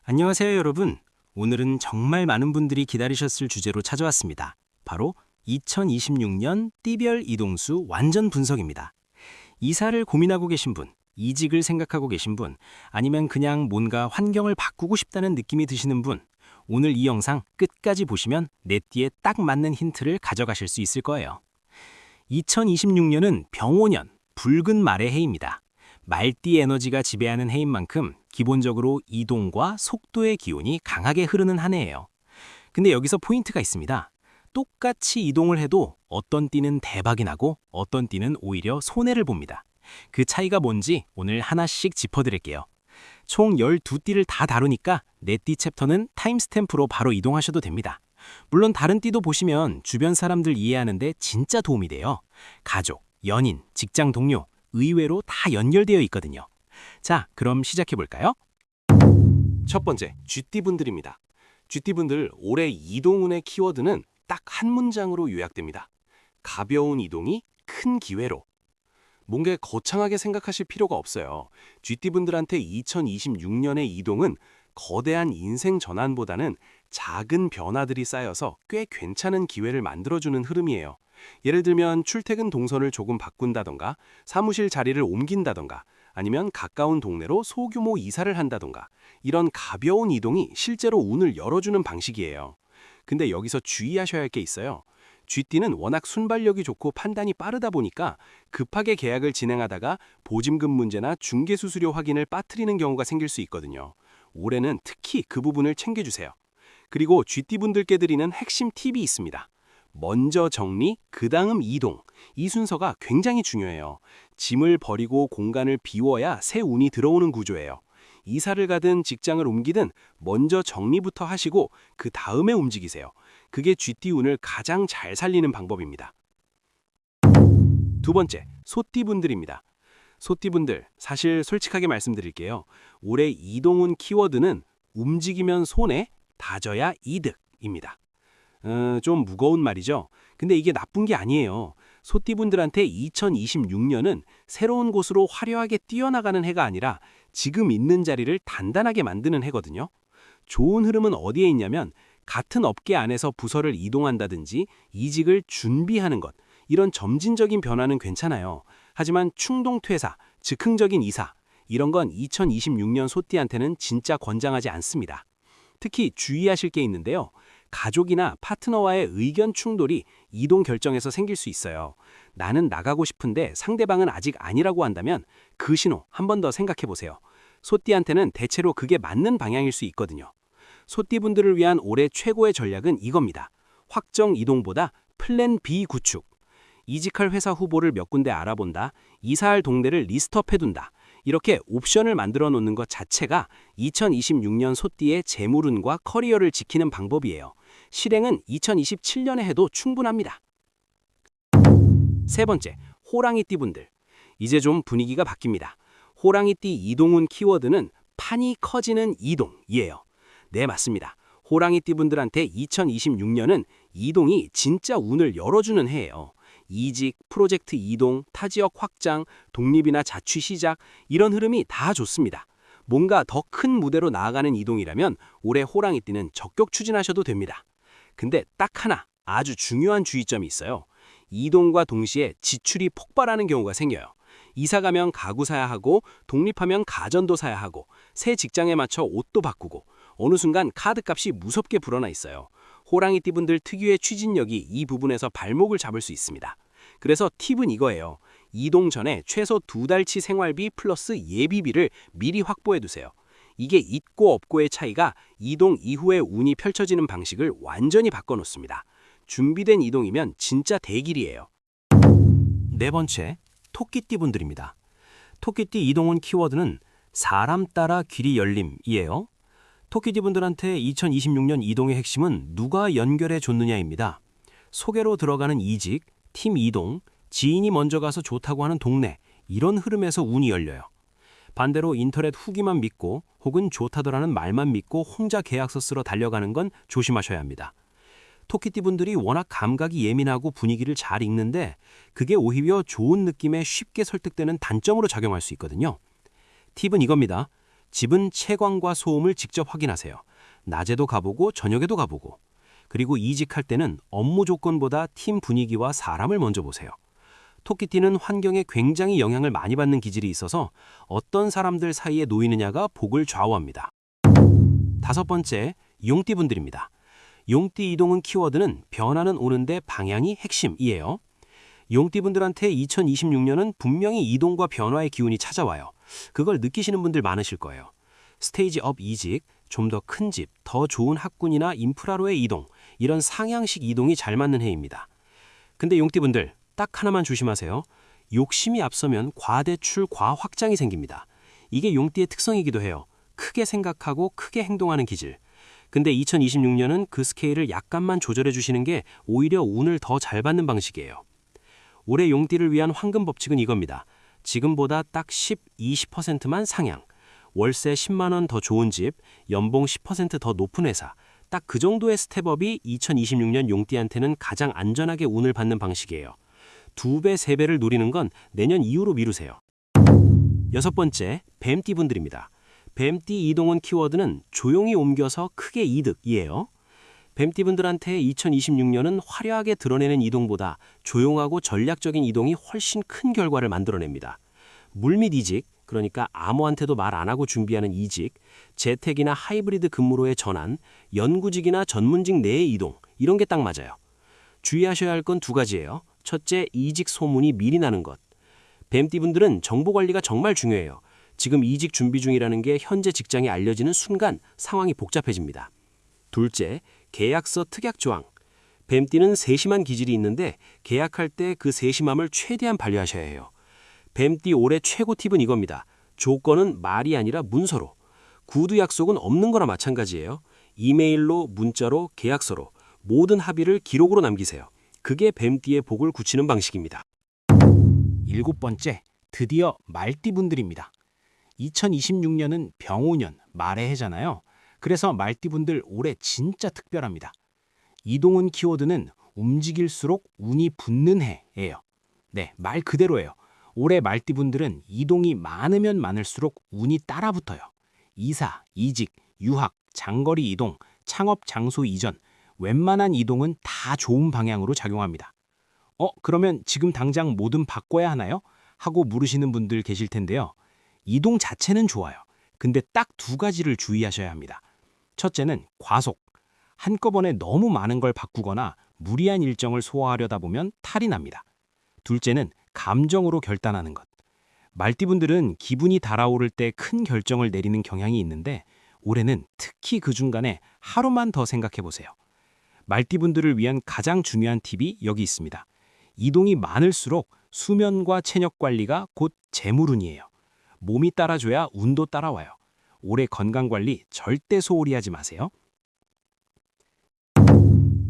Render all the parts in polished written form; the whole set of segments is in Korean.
안녕하세요, 여러분. 오늘은 정말 많은 분들이 기다리셨을 주제로 찾아왔습니다. 바로 2026년 띠별 이동수 완전 분석입니다. 이사를 고민하고 계신 분, 이직을 생각하고 계신 분, 아니면 그냥 뭔가 환경을 바꾸고 싶다는 느낌이 드시는 분, 오늘 이 영상 끝까지 보시면 내 띠에 딱 맞는 힌트를 가져가실 수 있을 거예요. 2026년은 병오년, 붉은 말의 해입니다. 말띠 에너지가 지배하는 해인 만큼 기본적으로 이동과 속도의 기운이 강하게 흐르는 한 해예요. 근데 여기서 포인트가 있습니다. 똑같이 이동을 해도 어떤 띠는 대박이 나고 어떤 띠는 오히려 손해를 봅니다. 그 차이가 뭔지 오늘 하나씩 짚어드릴게요. 총 12띠를 다 다루니까 내 띠 챕터는 타임스탬프로 바로 이동하셔도 됩니다. 물론 다른 띠도 보시면 주변 사람들 이해하는데 진짜 도움이 돼요. 가족, 연인, 직장 동료, 의외로 다 연결되어 있거든요. 자, 그럼 시작해볼까요? 첫 번째, 쥐띠분들입니다. 쥐띠분들 올해 이동운의 키워드는 딱 한 문장으로 요약됩니다. 가벼운 이동이 큰 기회로. 뭔가 거창하게 생각하실 필요가 없어요. 쥐띠분들한테 2026년의 이동은 거대한 인생 전환보다는 작은 변화들이 쌓여서 꽤 괜찮은 기회를 만들어주는 흐름이에요. 예를 들면 출퇴근 동선을 조금 바꾼다던가, 사무실 자리를 옮긴다던가, 아니면 가까운 동네로 소규모 이사를 한다던가, 이런 가벼운 이동이 실제로 운을 열어주는 방식이에요. 근데 여기서 주의하셔야 할 게 있어요. 쥐띠는 워낙 순발력이 좋고 판단이 빠르다 보니까 급하게 계약을 진행하다가 보증금 문제나 중개수수료 확인을 빠뜨리는 경우가 생길 수 있거든요. 올해는 특히 그 부분을 챙겨주세요. 그리고 쥐띠분들께 드리는 핵심 팁이 있습니다. 먼저 정리, 그 다음 이동. 이 순서가 굉장히 중요해요. 짐을 버리고 공간을 비워야 새 운이 들어오는 구조예요. 이사를 가든 직장을 옮기든 먼저 정리부터 하시고 그 다음에 움직이세요. 그게 쥐띠 운을 가장 잘 살리는 방법입니다. 두 번째, 소띠분들입니다. 소띠분들, 사실 솔직하게 말씀드릴게요. 올해 이동운 키워드는 움직이면 손해, 다져야 이득입니다. 좀 무거운 말이죠. 근데 이게 나쁜 게 아니에요. 소띠분들한테 2026년은 새로운 곳으로 화려하게 뛰어나가는 해가 아니라 지금 있는 자리를 단단하게 만드는 해거든요. 좋은 흐름은 어디에 있냐면 같은 업계 안에서 부서를 이동한다든지 이직을 준비하는 것, 이런 점진적인 변화는 괜찮아요. 하지만 충동 퇴사, 즉흥적인 이사, 이런 건 2026년 소띠한테는 진짜 권장하지 않습니다. 특히 주의하실 게 있는데요. 가족이나 파트너와의 의견 충돌이 이동 결정에서 생길 수 있어요. 나는 나가고 싶은데 상대방은 아직 아니라고 한다면 그 신호 한 번 더 생각해 보세요. 소띠한테는 대체로 그게 맞는 방향일 수 있거든요. 소띠분들을 위한 올해 최고의 전략은 이겁니다. 확정 이동보다 플랜 B 구축. 이직할 회사 후보를 몇 군데 알아본다. 이사할 동네를 리스트업해둔다. 이렇게 옵션을 만들어 놓는 것 자체가 2026년 소띠의 재물운과 커리어를 지키는 방법이에요. 실행은 2027년에 해도 충분합니다. 세 번째, 호랑이띠분들. 이제 좀 분위기가 바뀝니다. 호랑이띠 이동운 키워드는 판이 커지는 이동이에요. 네, 맞습니다. 호랑이띠분들한테 2026년은 이동이 진짜 운을 열어주는 해예요. 이직, 프로젝트 이동, 타지역 확장, 독립이나 자취 시작, 이런 흐름이 다 좋습니다. 뭔가 더 큰 무대로 나아가는 이동이라면 올해 호랑이띠는 적극 추진하셔도 됩니다. 근데 딱 하나 아주 중요한 주의점이 있어요. 이동과 동시에 지출이 폭발하는 경우가 생겨요. 이사 가면 가구 사야 하고, 독립하면 가전도 사야 하고, 새 직장에 맞춰 옷도 바꾸고, 어느 순간 카드값이 무섭게 불어나 있어요. 호랑이띠분들 특유의 추진력이 이 부분에서 발목을 잡을 수 있습니다. 그래서 팁은 이거예요. 이동 전에 최소 2달치 생활비 플러스 예비비를 미리 확보해두세요. 이게 있고 없고의 차이가 이동 이후에 운이 펼쳐지는 방식을 완전히 바꿔놓습니다. 준비된 이동이면 진짜 대길이에요. 네 번째, 토끼띠분들입니다. 토끼띠 이동운 키워드는 사람 따라 길이 열림이에요. 토끼띠분들한테 2026년 이동의 핵심은 누가 연결해 줬느냐입니다. 소개로 들어가는 이직, 팀 이동, 지인이 먼저 가서 좋다고 하는 동네, 이런 흐름에서 운이 열려요. 반대로 인터넷 후기만 믿고 혹은 좋다더라는 말만 믿고 혼자 계약서 쓰러 달려가는 건 조심하셔야 합니다. 토끼띠분들이 워낙 감각이 예민하고 분위기를 잘 읽는데 그게 오히려 좋은 느낌에 쉽게 설득되는 단점으로 작용할 수 있거든요. 팁은 이겁니다. 집은 채광과 소음을 직접 확인하세요. 낮에도 가보고 저녁에도 가보고. 그리고 이직할 때는 업무 조건보다 팀 분위기와 사람을 먼저 보세요. 토끼띠는 환경에 굉장히 영향을 많이 받는 기질이 있어서 어떤 사람들 사이에 놓이느냐가 복을 좌우합니다. 5번째, 용띠분들입니다. 용띠 이동은 키워드는 변화는 오는데 방향이 핵심이에요. 용띠분들한테 2026년은 분명히 이동과 변화의 기운이 찾아와요. 그걸 느끼시는 분들 많으실 거예요. 스테이지 업 이직, 좀 더 큰 집, 더 좋은 학군이나 인프라로의 이동, 이런 상향식 이동이 잘 맞는 해입니다. 근데 용띠분들, 딱 하나만 조심하세요. 욕심이 앞서면 과대출, 과확장이 생깁니다. 이게 용띠의 특성이기도 해요. 크게 생각하고 크게 행동하는 기질. 근데 2026년은 그 스케일을 약간만 조절해 주시는 게 오히려 운을 더 잘 받는 방식이에요. 올해 용띠를 위한 황금 법칙은 이겁니다. 지금보다 딱 10, 20%만 상향. 월세 10만 원 더 좋은 집, 연봉 10% 더 높은 회사. 딱 그 정도의 스텝업이 2026년 용띠한테는 가장 안전하게 운을 받는 방식이에요. 2배, 3배를 노리는 건 내년 이후로 미루세요. 6번째, 뱀띠분들입니다. 뱀띠 이동은 키워드는 조용히 옮겨서 크게 이득이에요. 뱀띠분들한테 2026년은 화려하게 드러내는 이동보다 조용하고 전략적인 이동이 훨씬 큰 결과를 만들어냅니다. 물밑 이직, 그러니까 아무한테도 말 안 하고 준비하는 이직, 재택이나 하이브리드 근무로의 전환, 연구직이나 전문직 내의 이동, 이런 게 딱 맞아요. 주의하셔야 할 건 2가지예요. 첫째, 이직 소문이 미리 나는 것. 뱀띠분들은 정보 관리가 정말 중요해요. 지금 이직 준비 중이라는 게 현재 직장에 알려지는 순간 상황이 복잡해집니다. 둘째, 계약서 특약 조항. 뱀띠는 세심한 기질이 있는데 계약할 때 그 세심함을 최대한 발휘하셔야 해요. 뱀띠 올해 최고 팁은 이겁니다. 조건은 말이 아니라 문서로. 구두 약속은 없는 거나 마찬가지예요. 이메일로, 문자로, 계약서로 모든 합의를 기록으로 남기세요. 그게 뱀띠의 복을 굳히는 방식입니다. 7번째, 드디어 말띠분들입니다. 2026년은 병오년, 말의 해잖아요. 그래서 말띠분들 올해 진짜 특별합니다. 이동은 키워드는 움직일수록 운이 붙는 해예요. 네, 말 그대로예요. 올해 말띠분들은 이동이 많으면 많을수록 운이 따라붙어요. 이사, 이직, 유학, 장거리 이동, 창업 장소 이전, 웬만한 이동은 다 좋은 방향으로 작용합니다. 그러면 지금 당장 뭐든 바꿔야 하나요? 하고 물으시는 분들 계실 텐데요. 이동 자체는 좋아요. 근데 딱 2가지를 주의하셔야 합니다. 첫째는 과속. 한꺼번에 너무 많은 걸 바꾸거나 무리한 일정을 소화하려다 보면 탈이 납니다. 둘째는 감정으로 결단하는 것. 말띠분들은 기분이 달아오를 때 큰 결정을 내리는 경향이 있는데 올해는 특히 그 중간에 하루만 더 생각해 보세요. 말띠분들을 위한 가장 중요한 팁이 여기 있습니다. 이동이 많을수록 수면과 체력 관리가 곧 재물운이에요. 몸이 따라줘야 운도 따라와요. 올해 건강관리 절대 소홀히 하지 마세요.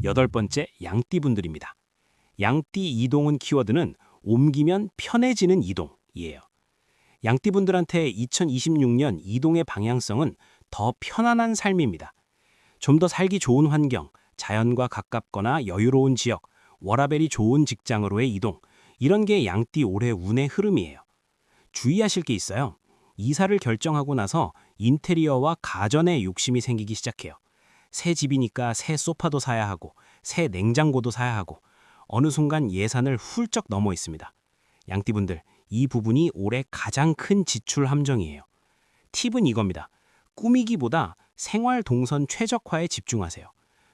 8번째, 양띠분들입니다. 양띠 이동은 키워드는 옮기면 편해지는 이동이에요. 양띠분들한테 2026년 이동의 방향성은 더 편안한 삶입니다. 좀 더 살기 좋은 환경, 자연과 가깝거나 여유로운 지역, 워라밸이 좋은 직장으로의 이동, 이런 게 양띠 올해 운의 흐름이에요. 주의하실 게 있어요. 이사를 결정하고 나서 인테리어와 가전에 욕심이 생기기 시작해요. 새 집이니까 새 소파도 사야 하고 새 냉장고도 사야 하고 어느 순간 예산을 훌쩍 넘어 있습니다. 양띠분들, 이 부분이 올해 가장 큰 지출 함정이에요. 팁은 이겁니다. 꾸미기보다 생활 동선 최적화에 집중하세요.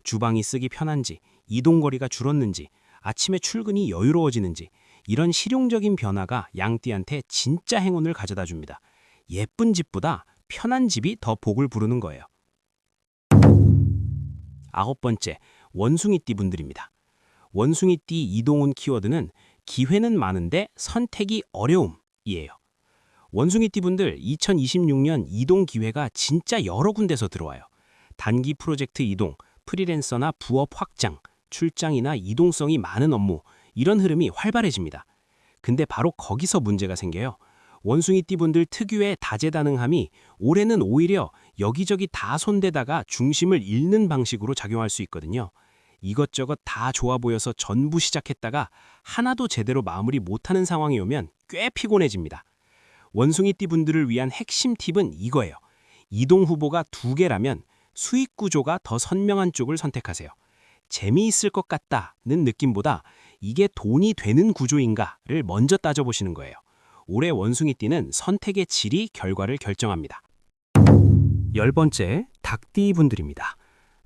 주방이 쓰기 편한지, 이동거리가 줄었는지, 아침에 출근이 여유로워지는지 이런 실용적인 변화가 양띠한테 진짜 행운을 가져다 줍니다. 예쁜 집보다 편한 집이 더 복을 부르는 거예요. 9번째, 원숭이띠 분들입니다. 원숭이띠 이동운 키워드는 기회는 많은데 선택이 어려움이에요. 원숭이띠 분들 2026년 이동 기회가 진짜 여러 군데서 들어와요. 단기 프로젝트 이동, 프리랜서나 부업 확장, 출장이나 이동성이 많은 업무, 이런 흐름이 활발해집니다. 근데 바로 거기서 문제가 생겨요. 원숭이띠 분들 특유의 다재다능함이 올해는 오히려 여기저기 다 손대다가 중심을 잃는 방식으로 작용할 수 있거든요. 이것저것 다 좋아 보여서 전부 시작했다가 하나도 제대로 마무리 못하는 상황이 오면 꽤 피곤해집니다. 원숭이띠 분들을 위한 핵심 팁은 이거예요. 이동 후보가 2개라면 수익 구조가 더 선명한 쪽을 선택하세요. 재미있을 것 같다는 느낌보다 이게 돈이 되는 구조인가를 먼저 따져보시는 거예요. 올해 원숭이띠는 선택의 질이 결과를 결정합니다. 10번째, 닭띠 분들입니다.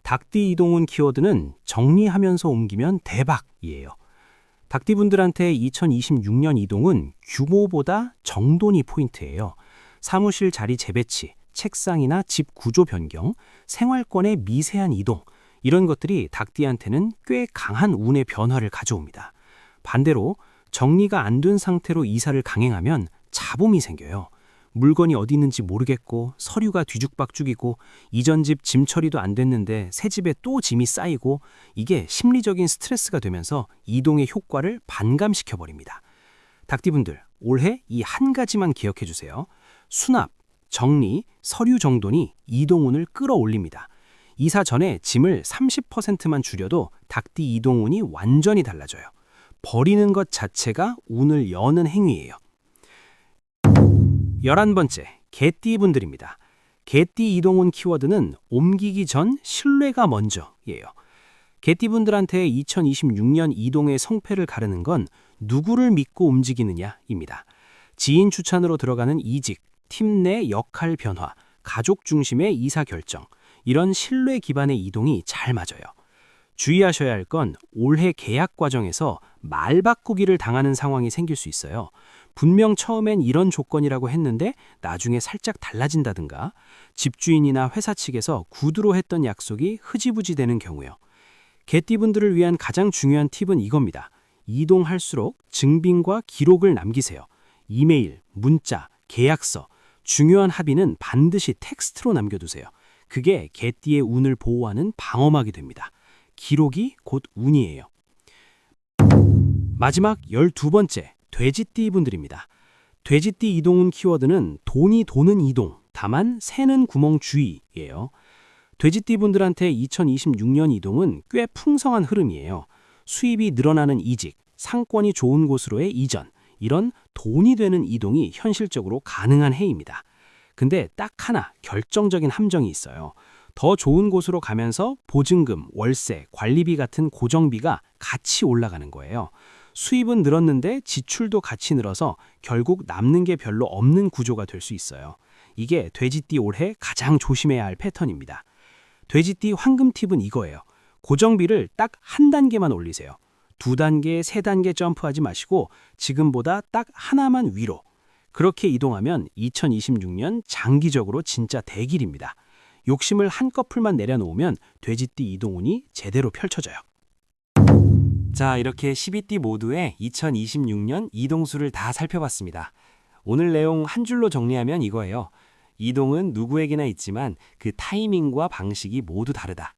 닭띠 이동운 키워드는 정리하면서 옮기면 대박이에요. 닭띠 분들한테 2026년 이동은 규모보다 정돈이 포인트예요. 사무실 자리 재배치, 책상이나 집 구조 변경, 생활권의 미세한 이동, 이런 것들이 닭띠한테는 꽤 강한 운의 변화를 가져옵니다. 반대로 정리가 안 된 상태로 이사를 강행하면 잡음이 생겨요. 물건이 어디 있는지 모르겠고 서류가 뒤죽박죽이고 이전 집 짐 처리도 안 됐는데 새 집에 또 짐이 쌓이고 이게 심리적인 스트레스가 되면서 이동의 효과를 반감시켜버립니다. 닭띠분들, 올해 이 한 가지만 기억해 주세요. 수납, 정리, 서류 정돈이 이동운을 끌어올립니다. 이사 전에 짐을 30%만 줄여도 닭띠 이동운이 완전히 달라져요. 버리는 것 자체가 운을 여는 행위예요. 11번째, 개띠 분들입니다. 개띠 이동운 키워드는 옮기기 전 신뢰가 먼저예요. 개띠 분들한테 2026년 이동의 성패를 가르는 건 누구를 믿고 움직이느냐입니다. 지인 추천으로 들어가는 이직, 팀 내 역할 변화, 가족 중심의 이사 결정, 이런 신뢰 기반의 이동이 잘 맞아요. 주의하셔야 할 건 올해 계약 과정에서 말 바꾸기를 당하는 상황이 생길 수 있어요. 분명 처음엔 이런 조건이라고 했는데 나중에 살짝 달라진다든가 집주인이나 회사 측에서 구두로 했던 약속이 흐지부지 되는 경우요. 개띠분들을 위한 가장 중요한 팁은 이겁니다. 이동할수록 증빙과 기록을 남기세요. 이메일, 문자, 계약서, 중요한 합의는 반드시 텍스트로 남겨두세요. 그게 개띠의 운을 보호하는 방어막이 됩니다. 기록이 곧 운이에요. 마지막 12번째, 돼지띠 분들입니다. 돼지띠 이동운 키워드는 돈이 도는 이동, 다만 새는 구멍 주의예요. 돼지띠 분들한테 2026년 이동은 꽤 풍성한 흐름이에요. 수입이 늘어나는 이직, 상권이 좋은 곳으로의 이전, 이런 돈이 되는 이동이 현실적으로 가능한 해입니다. 근데 딱 하나 결정적인 함정이 있어요. 더 좋은 곳으로 가면서 보증금, 월세, 관리비 같은 고정비가 같이 올라가는 거예요. 수입은 늘었는데 지출도 같이 늘어서 결국 남는 게 별로 없는 구조가 될 수 있어요. 이게 돼지띠 올해 가장 조심해야 할 패턴입니다. 돼지띠 황금 팁은 이거예요. 고정비를 딱 한 단계만 올리세요. 2단계, 3단계 점프하지 마시고 지금보다 딱 하나만 위로. 그렇게 이동하면 2026년 장기적으로 진짜 대길입니다. 욕심을 한꺼풀만 내려놓으면 돼지띠 이동운이 제대로 펼쳐져요. 자, 이렇게 12띠 모두의 2026년 이동수를 다 살펴봤습니다. 오늘 내용 한 줄로 정리하면 이거예요. 이동은 누구에게나 있지만 그 타이밍과 방식이 모두 다르다.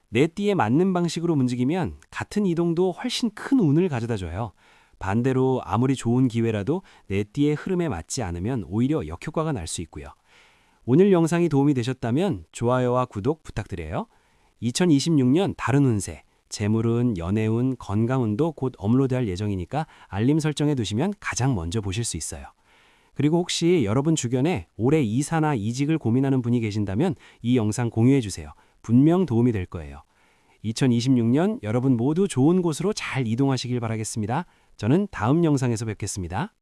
내 띠에 맞는 방식으로 움직이면 같은 이동도 훨씬 큰 운을 가져다줘요. 반대로 아무리 좋은 기회라도 내 띠의 흐름에 맞지 않으면 오히려 역효과가 날 수 있고요. 오늘 영상이 도움이 되셨다면 좋아요와 구독 부탁드려요. 2026년 다른 운세, 재물운, 연애운, 건강운도 곧 업로드할 예정이니까 알림 설정해 두시면 가장 먼저 보실 수 있어요. 그리고 혹시 여러분 주변에 올해 이사나 이직을 고민하는 분이 계신다면 이 영상 공유해 주세요. 분명 도움이 될 거예요. 2026년 여러분 모두 좋은 곳으로 잘 이동하시길 바라겠습니다. 저는 다음 영상에서 뵙겠습니다.